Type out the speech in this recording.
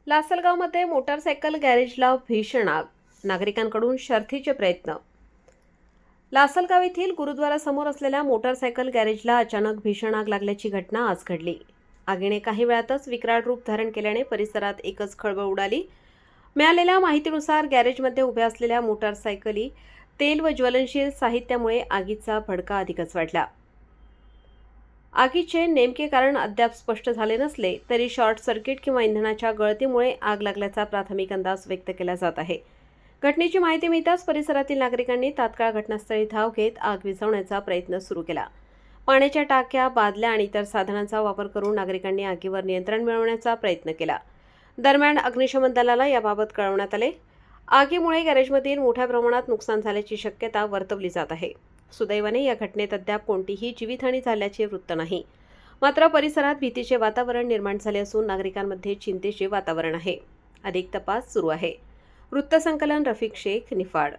लासलगावमध्ये motorcycle गॅरेजला भीषण आग, नागरिकांकडून शर्थीचे प्रयत्न। लासलगाव येथील गुरुद्वारासमोर असलेल्या मोटारसायकल गॅरेजला अचानक भीषण आग लागल्याची घटना आज घडली। आगीने काही वेळातच विकराळ रूप धारण केल्याने परिसरात एकच खळबळ उडाली। मिळालेल्या माहितीनुसार गॅरेजमध्ये उभ्या असलेल्या मोटारसायकली, तेल व ज्वलनशील साहित्यामुळे आगीचा भडका अधिकच वाढला। आगीचे नेमके कारण अद्याप स्पष्ट झाले नसले तरी शॉर्ट सर्किट किंवा इंधनाच्या गळतीमुळे आग लागल्याचा प्राथमिक अंदाज व्यक्त केला जात आहे। घटनेची माहिती मिळताच परिसरातील नागरिकांनी तात्काळ घटनास्थळी धाव घेत आग विझवण्याचा प्रयत्न सुरू केला। पाण्याच्या टाक्या, बादल्या आणि इतर साधनांचा वापर करून नागरिकांनी आगीवर नियंत्रण मिळवण्याचा प्रयत्न केला। दरम्यान अग्निशमन दलाला याबाबत कळवण्यात आले। आगीमुळे गॅरेजमधील मोठ्या प्रमाणात नुकसान झाल्याची शक्यता वर्तवली जात आहे। सुदैवाने या घटनेत अद्याप कोणतीही जीवितहानी झाल्याचे वृत्त नाही। मात्र परिसरात भीतीचे वातावरण निर्माण झाले असून नागरिकांमध्ये चिंतेचे वातावरण आहे। अधिक तपास सुरू आहे। वृत्तसंकलन रफिक शेख, निफाड।